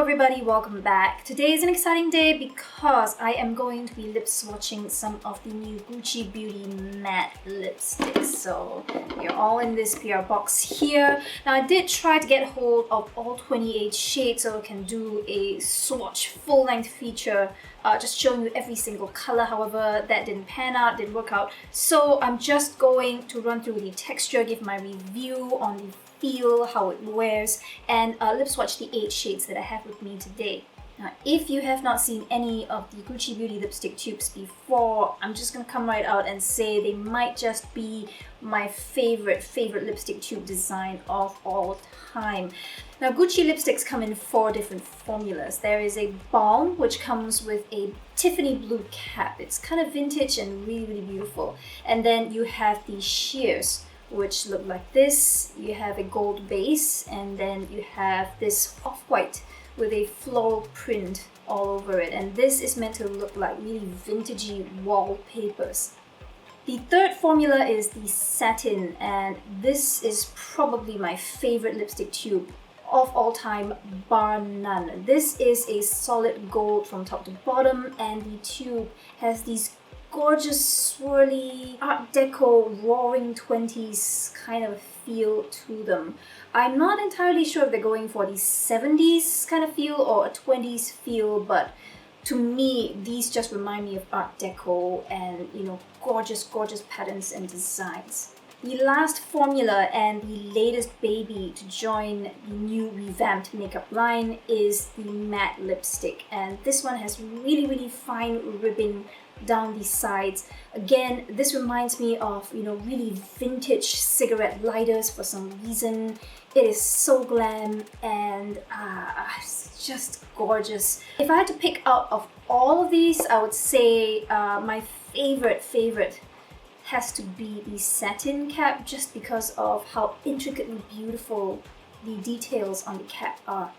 everybody, welcome back. Today is an exciting day because I am going to be lip swatching some of the new Gucci Beauty matte lipsticks. So you're all in this PR box here. Now I did try to get hold of all 28 shades so I can do a swatch full-length feature just showing you every single color. However, that didn't pan out, didn't work out. So I'm just going to run through the texture, give my review on the feel, how it wears, and lip swatch the 8 shades that I have with me today. Now, if you have not seen any of the Gucci Beauty lipstick tubes before, I'm just gonna come right out and say they might just be my favorite lipstick tube design of all time. Now, Gucci lipsticks come in 4 different formulas. There is a balm, which comes with a Tiffany blue cap. It's kind of vintage and really beautiful. And then you have the sheers, which look like this. You have a gold base, and then you have this off-white with a floral print all over it. And this is meant to look like really vintagey wallpapers. The third formula is the satin, and this is probably my favorite lipstick tube of all time, bar none. This is a solid gold from top to bottom, and the tube has these gorgeous swirly art deco roaring 20s kind of feel to them. I'm not entirely sure if they're going for the 70s kind of feel or a 20s feel, but to me these just remind me of art deco and, you know, gorgeous patterns and designs. The last formula and the latest baby to join the new revamped makeup line is the matte lipstick, and this one has really fine ribbing down the sides. Again, this reminds me of, you know, really vintage cigarette lighters for some reason. It is so glam and it's just gorgeous. If I had to pick out of all of these, I would say my favorite has to be the satin cap, just because of how intricately beautiful the details on the cap are.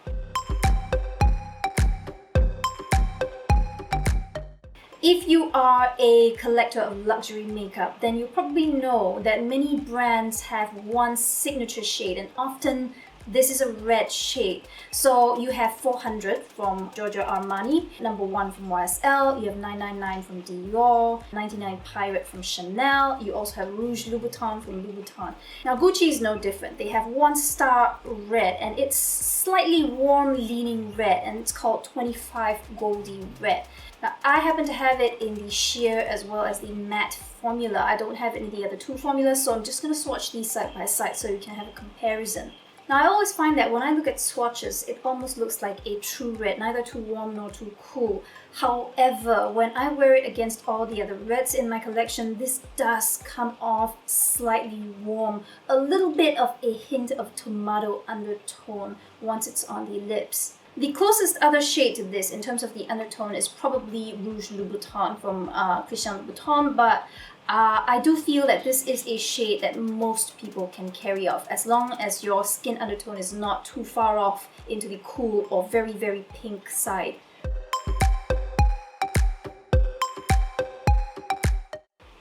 If you are a collector of luxury makeup, then you probably know that many brands have one signature shade, and often this is a red shade. So you have 400 from Giorgio Armani, number 1 from YSL, you have 999 from Dior, 99 Pirate from Chanel, you also have Rouge Louboutin from Louboutin. Now Gucci is no different. They have one star red, and it's slightly warm leaning red, and it's called 25 Goldie Red. Now, I happen to have it in the sheer as well as the matte formula. I don't have it in the other 2 formulas, so I'm just going to swatch these side by side so you can have a comparison. Now, I always find that when I look at swatches, it almost looks like a true red, neither too warm nor too cool. However, when I wear it against all the other reds in my collection, this does come off slightly warm, a little bit of a hint of tomato undertone once it's on the lips. The closest other shade to this in terms of the undertone is probably Rouge Louboutin from Christian Louboutin, but I do feel that this is a shade that most people can carry off, as long as your skin undertone is not too far off into the cool or very pink side.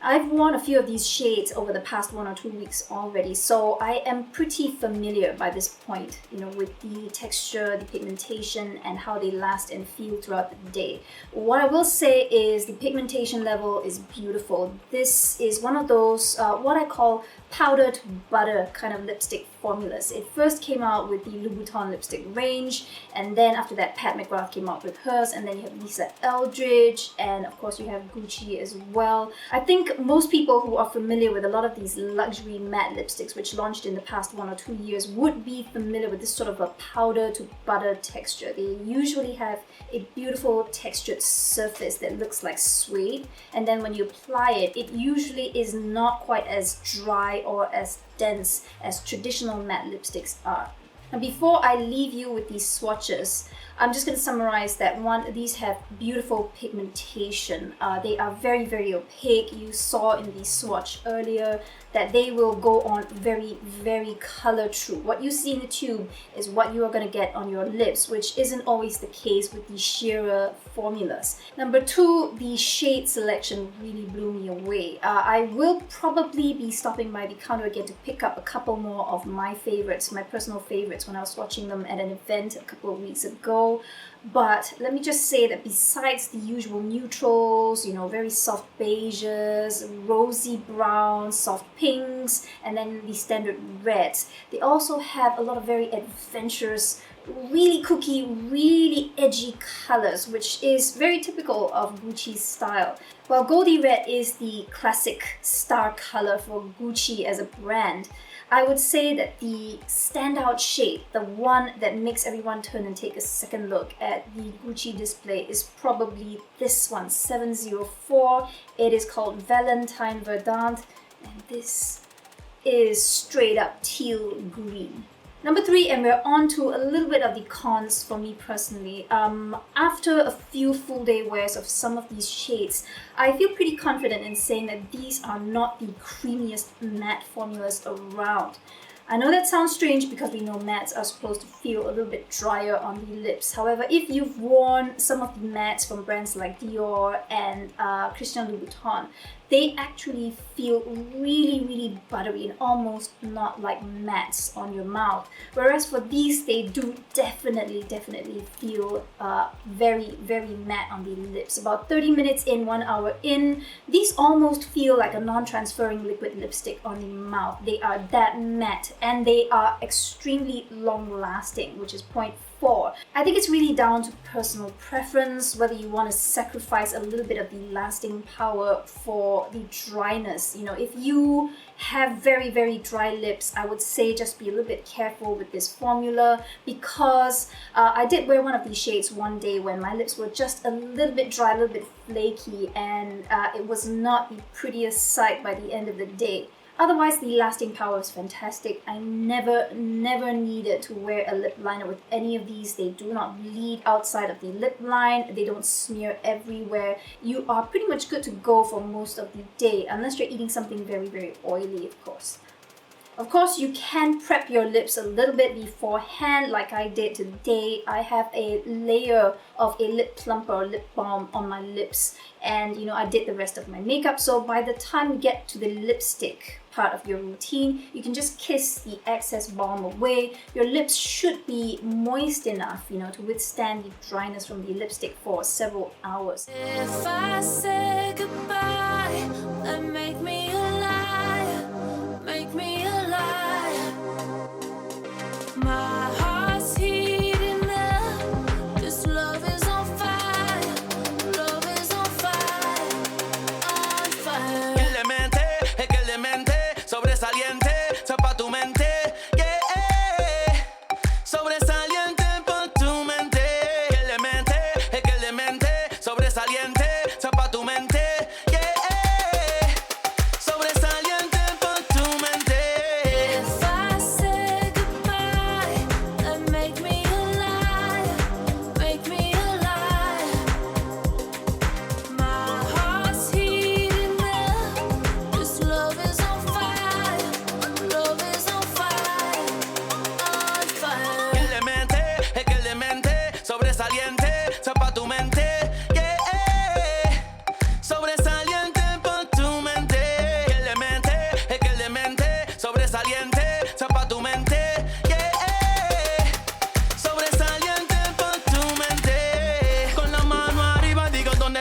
I've worn a few of these shades over the past 1 or 2 weeks already, so I am pretty familiar by this point, you know, with the texture, the pigmentation, and how they last and feel throughout the day. What I will say is the pigmentation level is beautiful. This is one of those, what I call powdered butter kind of lipstick formulas. It first came out with the Louboutin lipstick range, and then after that Pat McGrath came out with hers, and then you have Lisa Eldridge, and of course you have Gucci as well. I think most people who are familiar with a lot of these luxury matte lipsticks which launched in the past 1 or 2 years would be familiar with this sort of a powder to butter texture. They usually have a beautiful textured surface that looks like suede, and then when you apply it, it usually is not quite as dry or as dense as traditional matte lipsticks are. And before I leave you with these swatches, I'm just going to summarize that one, these have beautiful pigmentation. They are very opaque. You saw in the swatch earlier that they will go on very color true. What you see in the tube is what you are going to get on your lips, which isn't always the case with the sheerer formulas. Number 2, the shade selection really blew me away. I will probably be stopping by the counter again to pick up a couple more of my favorites, my personal favorites, lipsticks when I was swatching them at an event a couple of weeks ago. But let me just say that besides the usual neutrals, you know, very soft beiges, rosy browns, soft pinks, and then the standard reds, they also have a lot of very adventurous, really cookie, really edgy colors, which is very typical of Gucci's style. While Goldie Red is the classic star color for Gucci as a brand, I would say that the standout shade, the one that makes everyone turn and take a second look at the Gucci display, is probably this one, 704. It is called Valentine Verdante, and this is straight up teal green. Number 3, and we're on to a little bit of the cons for me personally. After a few full day wears of some of these shades, I feel pretty confident in saying that these are not the creamiest matte formulas around. I know that sounds strange because we know mattes are supposed to feel a little bit drier on the lips. However, if you've worn some of the mattes from brands like Dior and Christian Louboutin, they actually feel really, really buttery and almost not like mattes on your mouth. Whereas for these, they do definitely feel very, very matte on the lips. About 30 minutes in, 1 hour in, these almost feel like a non-transferring liquid lipstick on the mouth. They are that matte and they are extremely long-lasting, which is point 4. I think it's really down to personal preference, whether you want to sacrifice a little bit of the lasting power for the dryness. You know, if you have very, very dry lips, I would say just be a little bit careful with this formula, because I did wear one of these shades one day when my lips were just a little bit dry, a little bit flaky, and it was not the prettiest sight by the end of the day. Otherwise, the lasting power is fantastic. I never needed to wear a lip liner with any of these. They do not bleed outside of the lip line. They don't smear everywhere. You are pretty much good to go for most of the day, unless you're eating something very, very oily, of course. Of course, you can prep your lips a little bit beforehand, like I did today. I have a layer of a lip plumper or lip balm on my lips, and you know, I did the rest of my makeup. So by the time you get to the lipstick part of your routine, you can just kiss the excess balm away. Your lips should be moist enough, you know, to withstand the dryness from the lipstick for several hours. If I say goodbye, then make me a liar, make me a liar. My heart's heating up, this love is on fire, love is on fire, on fire. Elemente, es que elemente, sobresaliente, pa' tu mente, yeah. Sobresaliente pa' tu mente. Elemente, es que elemente, sobresaliente, pa' tu mente, yeah. Sobresaliente pa' tu mente. If I say goodbye, then make me a liar, make me a liar. My heart's heating up, this love is on fire, love is on fire, on fire. Elemente, es que elemente, sobresaliente, pa' tu mente, yeah. Sobresaliente pa' tu mente. Elemente, es que elemente, sobresaliente, pa' tu mente, yeah. Sobresaliente pa' tu mente. Con la mano arriba digo, ¿dónde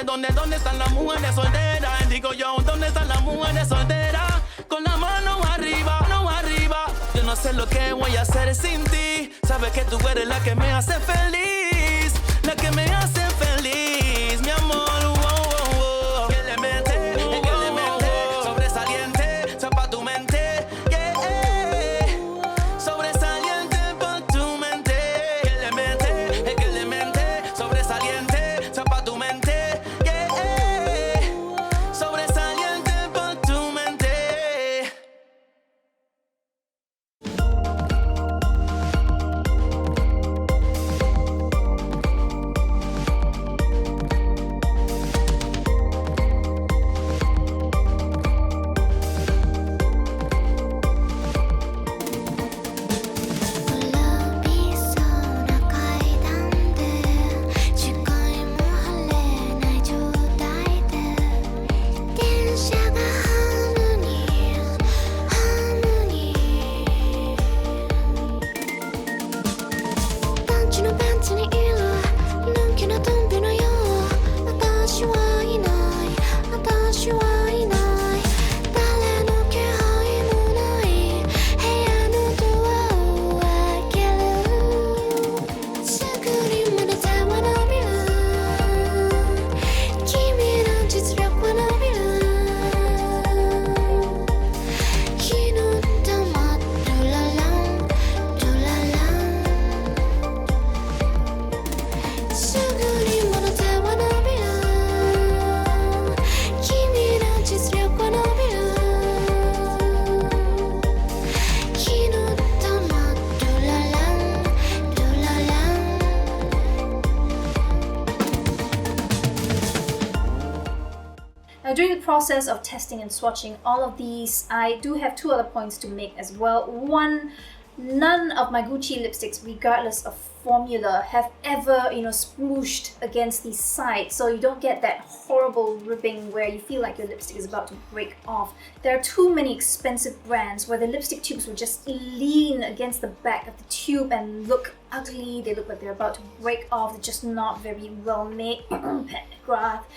están las mujeres solteras? Digo yo, ¿dónde están las mujeres solteras? Con la mano arriba, no arriba. Yo no sé lo que voy a hacer sin ti. Sabes que tú eres la que me hace feliz, la que me hace feliz, mi amor. Elemente, es que elemente, sobresaliente, pa' tu mente, yeah. Sobresaliente pa' tu mente. Elemente, es que elemente, sobresaliente, pa' tu mente, yeah. Sobresaliente pa' tu mente. のパンツにいるのんきなトンビのよう私はいない私はいない誰の気配もない部屋のドアを開けるすぐにまだ手は伸びる君の実力は伸びる火の玉ドラランドラランすぐにまだ手は伸びる君の実力は伸びる火の玉ドラランドララン Now, during the process of testing and swatching all of these, I do have two other points to make as well. One, none of my Gucci lipsticks, regardless of formula, have ever, splooshed against the side, so you don't get that horrible ribbing where you feel like your lipstick is about to break off. There are too many expensive brands where the lipstick tubes will just lean against the back of the tube and look ugly. They look like they're about to break off. They're just not very well made.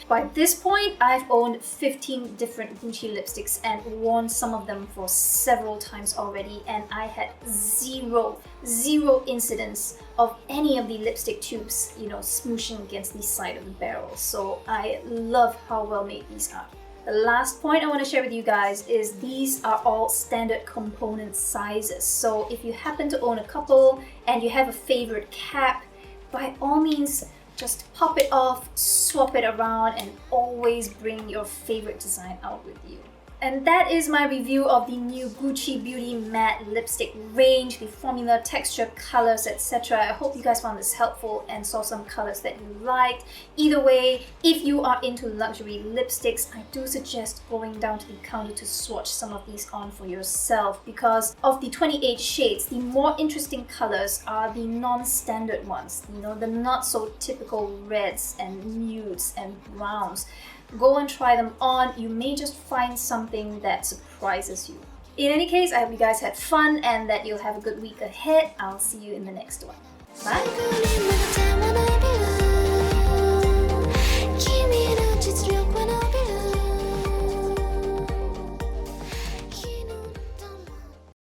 By this point, I've owned 15 different Gucci lipsticks and worn some of them for several times already, and I had zero incidents of any of the lipstick tubes, smooshing against the side of the barrel. So I love how well made these are. The last point I want to share with you guys is these are all standard component sizes. So if you happen to own a couple and you have a favorite cap, by all means, just pop it off, swap it around, and always bring your favorite design out with you. And that is my review of the new Gucci Beauty Matte Lipstick range, the formula, texture, colors, etc. I hope you guys found this helpful and saw some colors that you liked. Either way, if you are into luxury lipsticks, I do suggest going down to the counter to swatch some of these on for yourself, because of the 28 shades, the more interesting colors are the non-standard ones, the not so typical reds and nudes and browns. Go and try them on. You may just find something that surprises you. In any case, I hope you guys had fun and that you'll have a good week ahead. I'll see you in the next one. Bye!